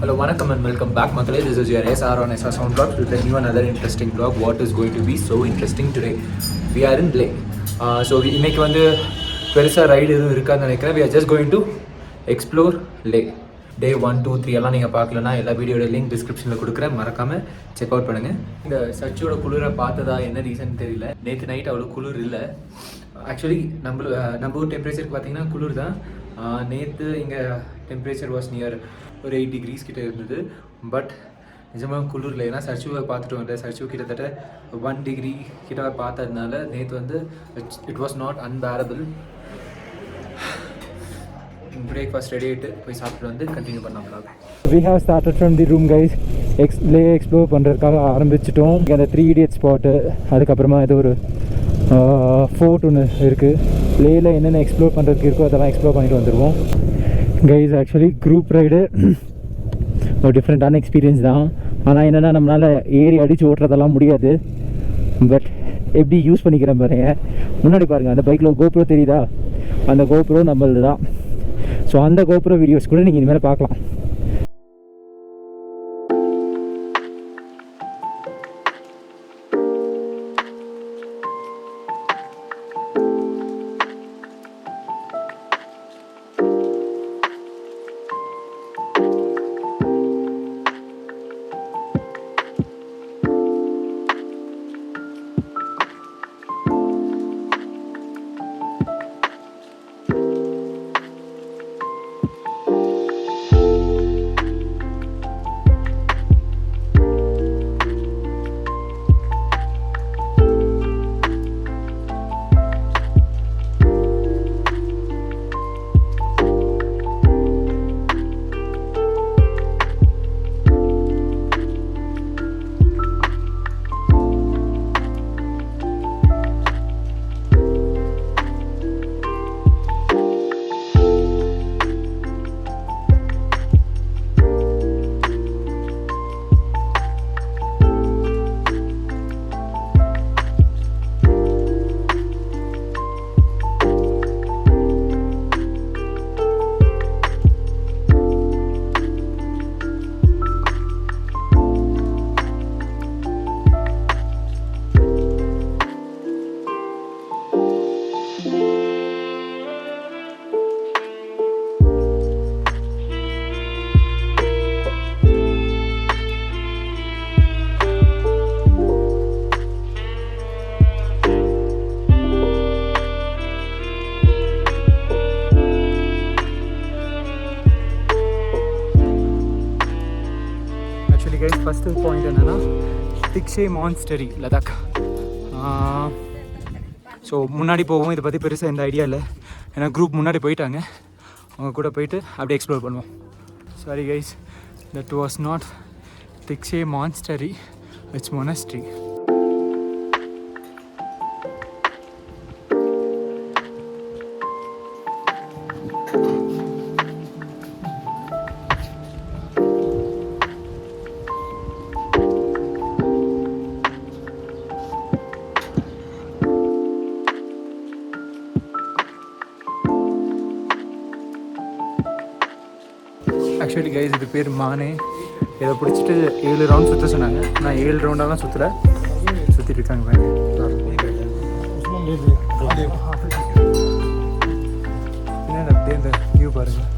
Hello, vanakkam and welcome back, Makalai. This is your SR on SR Sound Vlogs with a new another interesting vlog. What is going to be so interesting today? We are in Leh. So இன்னைக்கு வந்து பெருசாக ride எதுவும் இருக்கான்னு நினைக்கிறேன். We are just going to explore Leh. Day 1, 2, 3 எல்லாம் நீங்கள் பார்க்கலன்னா எல்லா வீடியோட லிங்க் டிஸ்கிரிப்ஷனில் கொடுக்குறேன், மறக்காமல் செக் அவுட் பண்ணுங்கள். இந்த சர்ச்சோட குளிரை பார்த்ததா என்ன ரீசன் தெரியல. நேற்று நைட் அவ்வளோ குளிர் இல்லை. ஆக்சுவலி நம்ம ஊர் டெம்பரேச்சருக்கு பார்த்தீங்கன்னா குளிர் தான். நேற்று இங்கே டெம்பரேச்சர் வாஸ் நியர் ஒரு 8 degrees கிட்ட இருந்தது. பட் நிஜமாக குளிரில், ஏன்னா சர்ச்சுவை பார்த்துட்டு வந்தேன். சர்ச்சு கிட்டத்தட்ட 1 degree கிட்ட பார்த்ததுனால நேற்று வந்து it was not unbearable. Breakfast ready ஆகிட்டு போய் சாப்பிட்டு வந்து கண்டினியூ பண்ணலாம். We have started from the room guys. Leh explore பண்ணுறதுக்காக ஆரம்பிச்சிட்டோம். இங்கே அந்த 3 idiots ஸ்பாட்டு, அதுக்கப்புறமா ஏதோ ஒரு ஃபோர்ட் ஒன்று இருக்குது. லேயில் என்னென்ன எக்ஸ்ப்ளோர் பண்ணுறதுக்கு இருக்கோ அதெல்லாம் எக்ஸ்ப்ளோர் பண்ணிட்டு வந்துடுவோம் கைஸ். ஆக்சுவலி குரூப் ரைடு ஒரு டிஃப்ரெண்ட்டான எக்ஸ்பீரியன்ஸ் தான். ஆனால் என்னென்னா நம்மளால் ஏறி அடித்து ஓட்டுறதெல்லாம் முடியாது. பட் எப்படி யூஸ் பண்ணிக்கிறேன் பாருங்க. முன்னாடி பாருங்கள், அந்த பைக்கில் கோப்ரோ தெரியுதா? அந்த கோப்ரோ நம்மளது தான். ஸோ அந்த கோப்ரோ வீடியோஸ் கூட நீங்கள் இனிமேல் பார்க்கலாம். ஃபஸ்ட்டு பாயிண்ட் என்னென்னா திக்ஷே மான்ஸ்டரி லடாக். ஸோ முன்னாடி போவோம். இதை பற்றி பெருசாக எந்த ஐடியா இல்லை, ஏன்னா குரூப் முன்னாடி போயிட்டாங்க. அவங்க கூட போயிட்டு அப்படியே எக்ஸ்ப்ளோர் பண்ணுவோம். Sorry guys, that was not Thiksey monastery, it's monastery. Actually guys, இது பேர் மானே. இதை பிடிச்சிட்டு 7 ரவுண்ட் சுற்ற சொன்னாங்க. நான் 7 ரவுண்டெல்லாம் சுற்றலை, சுற்றிட்டு இருக்காங்க பாருங்க. என்ன அப்படியே இந்த வியூ பாருங்கள்.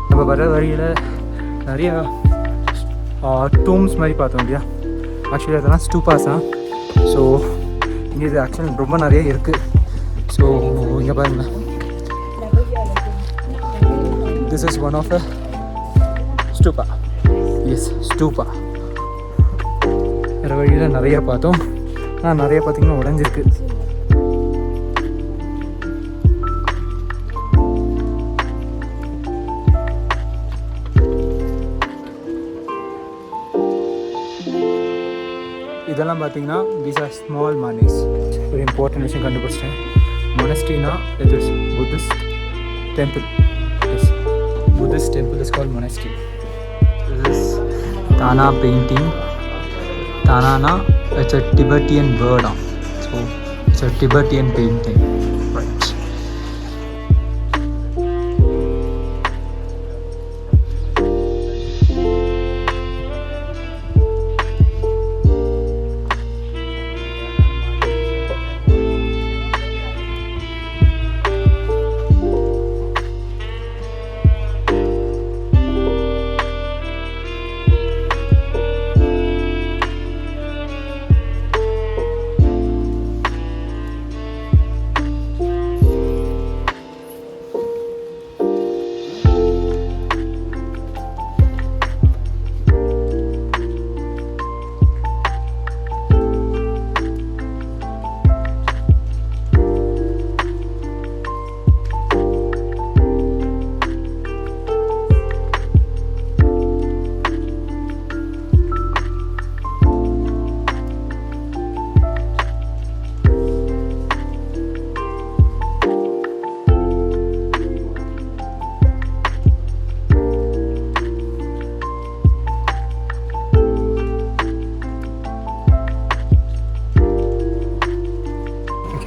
நம்ம வர வழியில் நிறையா டூம்ஸ் மாதிரி பார்த்தோம் இல்லையா? ஆக்சுவலி அதெல்லாம் ஸ்டூபாஸ் தான். ஸோ இங்கே இது ஆக்சுவலி ரொம்ப நிறைய இருக்குது. ஸோ இங்கே பாருங்கள், this is one of the stupa. Yes, stupa. வேறு வழியில் நிறைய பார்த்தோம். நிறைய பார்த்திங்கன்னா உடஞ்சிருக்கு. இதெல்லாம் பார்த்தீங்கன்னா these are small manis. ஒரு இம்பார்ட்டன்ட் விஷயம் கண்டுபிடிச்சிட்டேன். மொனஸ்ட்ரினா it is Buddhist temple. Yes, Buddhist temple is called monastery. This is Tana painting. Tana na, it's a Tibetan word. So it's a Tibetan painting. Right.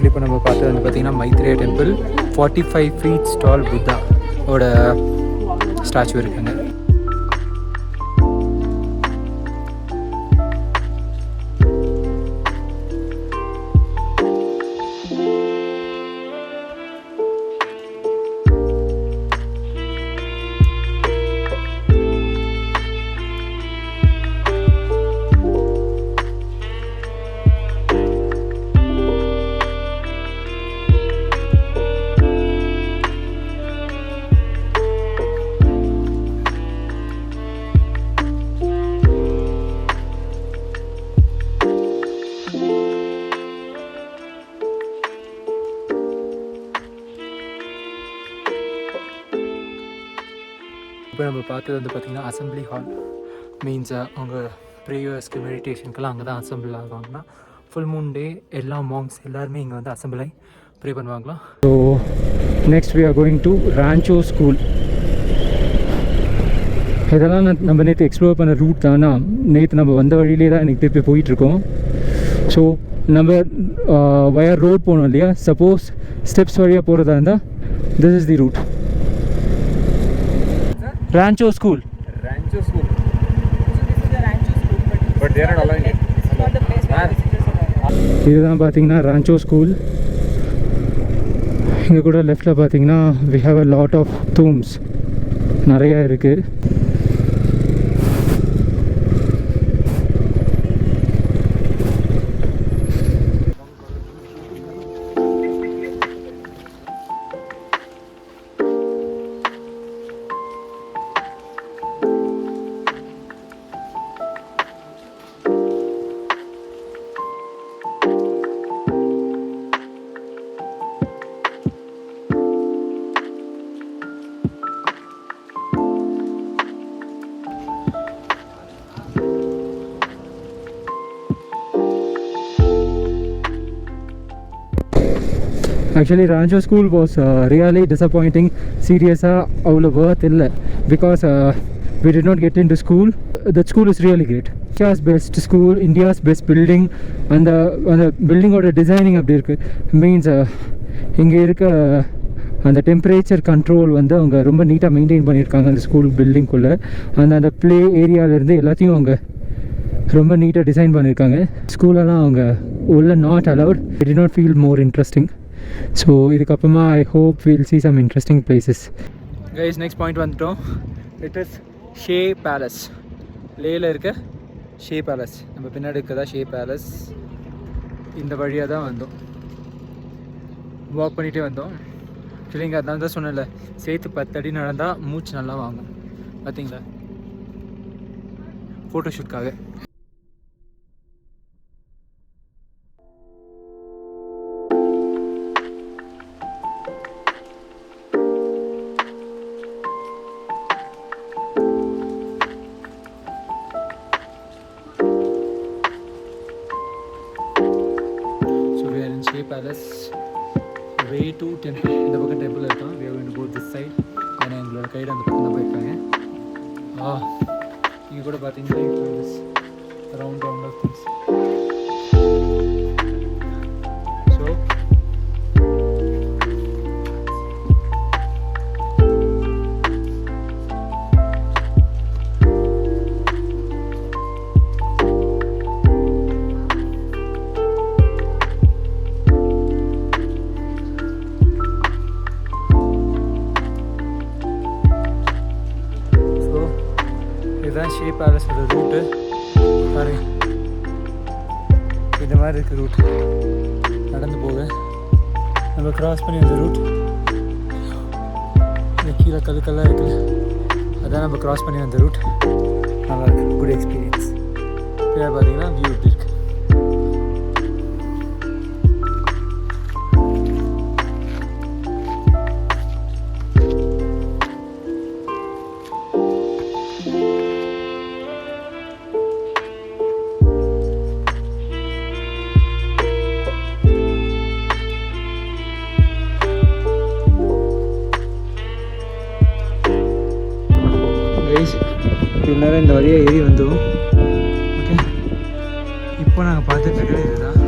இப்போ நம்ம பார்த்தது வந்து பார்த்திங்கன்னா Maitreya temple 45 feet tall Buddha ஓட statue இருக்குங்க. இப்போ நம்ம பார்த்தது வந்து பார்த்திங்கன்னா அசம்பிளி ஹால் மீன்ஸ் அவங்க ப்ரேயர்ஸ்க்கு மெடிடேஷனுக்கெல்லாம் அங்கே தான் அசம்பிள் ஆகுவாங்கன்னா ஃபுல் மூன் டே எல்லா மாங்ஸ் எல்லாருமே இங்கே வந்து அசம்பிள் ஆகி ப்ரே பண்ணுவாங்களாம். So next we are going to Rancho school. இதெல்லாம் நம்ம நேற்று எக்ஸ்ப்ளோர் பண்ண ரூட் தானா, நேற்று நம்ம வந்த வழியிலே தான் எனக்கு திருப்பி போயிட்டுருக்கோம். ஸோ நம்ம வயர் ரோட் போனோம் இல்லையா, சப்போஸ் ஸ்டெப்ஸ் வழியாக போகிறதா இருந்தால் this is the route. Rancho School. Rancho School. So this is the Rancho School, but they are not allowing it. This is not the place where visitors are allowed. இதுதான் பார்த்தீங்கன்னா ரான்ச்சோ school. இங்கே கூட லெஃப்டில் பார்த்தீங்கன்னா we have a lot of tombs நிறையா இருக்குது. Actually, Rancho School was really disappointing. Seriously, avlo worth illa because we did not get into school. The school is really great. India's best school, India's best building, and the building oda designing அப்படி இருக்கு. Means இங்க இருக்க அந்த temperature control வந்து அவங்க ரொம்ப நீட்டாக maintain பண்ணியிருக்காங்க அந்த ஸ்கூல் பில்டிங்குள்ளே. அந்த ப்ளே ஏரியாவிலேருந்து எல்லாத்தையும் அவங்க ரொம்ப நீட்டாக டிசைன் பண்ணியிருக்காங்க. ஸ்கூலெல்லாம் அவங்க உள்ள not allowed. It did not feel more interesting. So இதுக்கப்புறமா I hope will see some interesting places. Guys, next point வந்துட்டோம். It is Shey palace. லேயில் இருக்க ஷே பேலஸ். நம்ம பின்னாடி இருக்கதா ஷே பேலஸ். இந்த வழியாக தான் வந்தோம், வாக் பண்ணிகிட்டே வந்தோம். ஆக்சுவலி இங்கே அதான் தான் சொன்னல, சேர்த்து 10 அடி நடந்தால் மூச்சு நல்லா வாங்கும். பார்த்தீங்களா, ஃபோட்டோஷூட்காக. Palace, way to temple. இந்த பக்கம் டெம்பிள் இருக்கான். we are going to go this side. ஏன்னா எங்களோட கைடு அந்த பக்கம் தான் போயிருக்காங்க. இங்கே கூட பார்த்தீங்கன்னா this round of things. ஷே பேலஸோட ரூட்டு பாருங்க. இந்த மாதிரி இருக்குது ரூட், நடந்து போக நம்ம க்ராஸ் பண்ணி அந்த ரூட். கீழே கல்லுக்கெல்லாம் இருக்குது, அதான் நம்ம க்ராஸ் பண்ணி வந்த ரூட். நல்லா இருக்குது, குட் எக்ஸ்பீரியன்ஸ். பின்னாடி பார்த்தீங்கன்னா வியூ எப்படி இருக்குது. இவ்வளோ நேரம் இந்த வழியாக ஏறி வந்தோம். ஓகே, இப்போ நாங்கள் பார்த்துட்ருக்கிறது இதுதான்.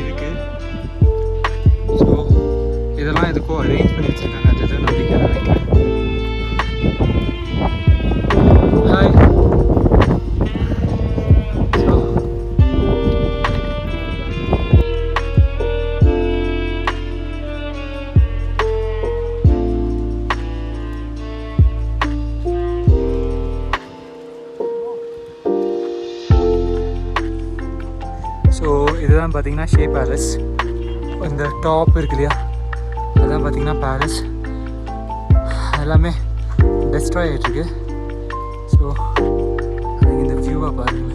இருக்கு. ஸோ இதெல்லாம் எதுக்கோ அரேஞ்ச் பண்ணி வச்சுருக்காங்க, அது நம்பிக்கை நினைக்கிறேன். ஹாய். ஸோ இதுதான் பார்த்தீங்கன்னா ஷே பேலஸ். இந்த டாப் இருக்கு இல்லையா, அதுதான் பார்த்தீங்கன்னா பேலஸ். எல்லாமே டெஸ்ட்ராய் ஆகிட்டுருக்கு. ஸோ அதுக்கு இந்த வியூவாக பாருங்கள்.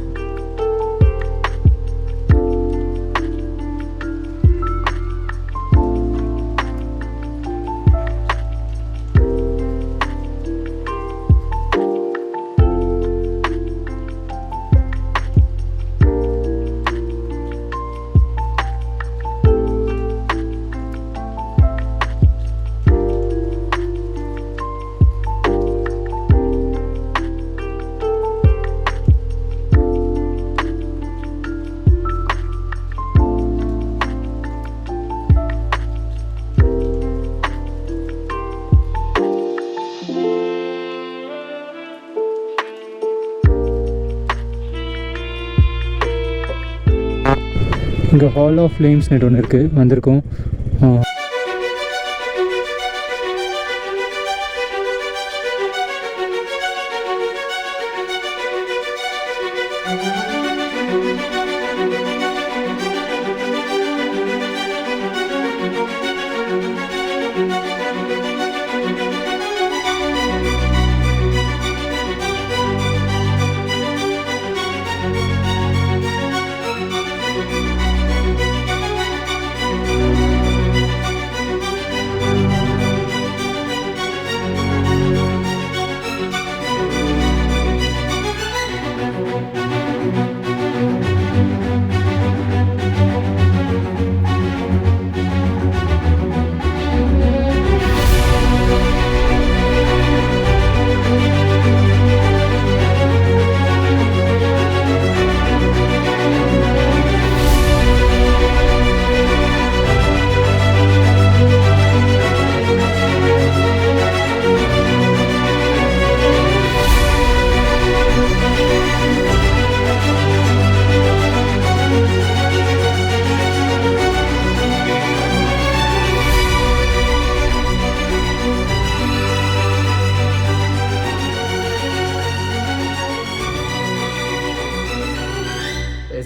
இங்கே ஹால் ஆஃப் ஃப்ளேம்ஸ் நெட் ஒன்று இருக்குது, வந்திருக்கோம்.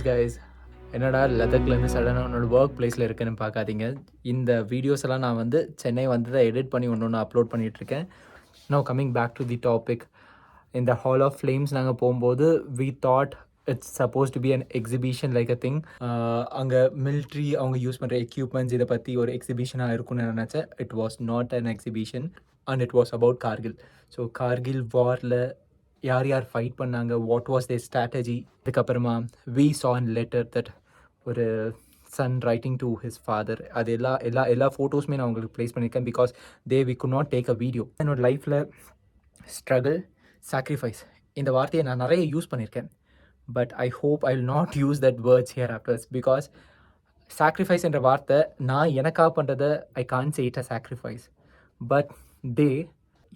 கைஸ், என்னடா லதக்லேருந்து சடனாக உன்னோட ஒர்க் பிளேஸில் இருக்குன்னு பார்க்காதீங்க. இந்த வீடியோஸ் எல்லாம் நான் வந்து சென்னை வந்து தான் எடிட் பண்ணி ஒன்று அப்லோட் பண்ணிகிட்ருக்கேன். Now coming back to the topic. இந்த ஹால் ஆஃப் ஃப்ளேம்ஸ் நாங்கள் போகும்போது we thought it's supposed to be an exhibition like a thing. அங்கே மிலிட்ரி அவங்க யூஸ் பண்ணுற எக்யூப்மெண்ட்ஸ் இதை பற்றி ஒரு எக்ஸிபிஷனாக இருக்கும்னு நினச்சேன். It was not an exhibition and it was about Kargil. So Kargil வாரில் யார் யார் ஃபைட் பண்ணாங்க, வாட் வாஸ் தேர் ஸ்ட்ராட்டஜி. அதுக்கப்புறமா we saw an letter that ஒரு son writing to his father. அது எல்லா ஃபோட்டோஸுமே நான் உங்களுக்கு ப்ளேஸ் பண்ணியிருக்கேன் because we could not take a video. என்னோட லைஃப்பில் ஸ்ட்ரகிள், சாக்ரிஃபைஸ் இந்த வார்த்தையை நான் நிறைய யூஸ் பண்ணியிருக்கேன். But I hope I will not use that words here afters because sacrifice என்ற வார்த்தை நான் எனக்காக பண்ணுறதை I can say it a sacrifice. But they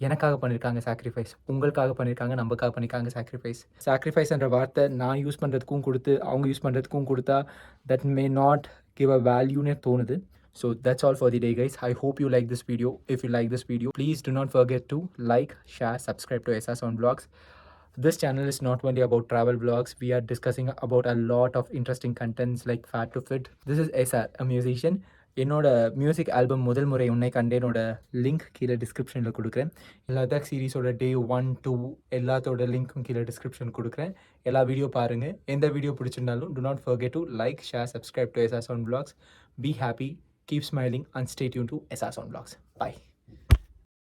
எனக்காக பண்ணியிருக்காங்க சாக்ரிஃபைஸ், உங்களுக்காக பண்ணியிருக்காங்க, நம்மக்காக பண்ணியிருக்காங்க சாக்ரிஃபைஸ். சாக்ரிஃபைஸ் என்ற வார்த்தை நான் யூஸ் பண்ணுறதுக்கும் கொடுத்து அவங்க யூஸ் பண்ணுறதுக்கும் கொடுத்தா that may not give a வேல்யூன்னு தோணுது. So that's all for the day, guys. I hope you like this video. If you like this video, please do not forget to like, share, subscribe to SR Sound Vlogs. This channel is not only about travel vlogs. We are discussing about a lot of interesting contents like Fat to Fit. This is SR, a musician. என்னோட music album முதல் முறை உன்னை கண்டேனோட link கீழே டிஸ்கிரிப்ஷனில் கொடுக்குறேன். லடாக் சீரிஸோட டே 1, 2 எல்லாத்தோட லிங்க்கும் கீழே டிஸ்கிரிப்ஷன் கொடுக்குறேன். எல்லா வீடியோ பாருங்கள். எந்த வீடியோ பிடிச்சிருந்தாலும் do not forget to like, share, subscribe to SR Sound Vlogs. Be happy, keep smiling and stay tuned to SR Sound Vlogs. Bye.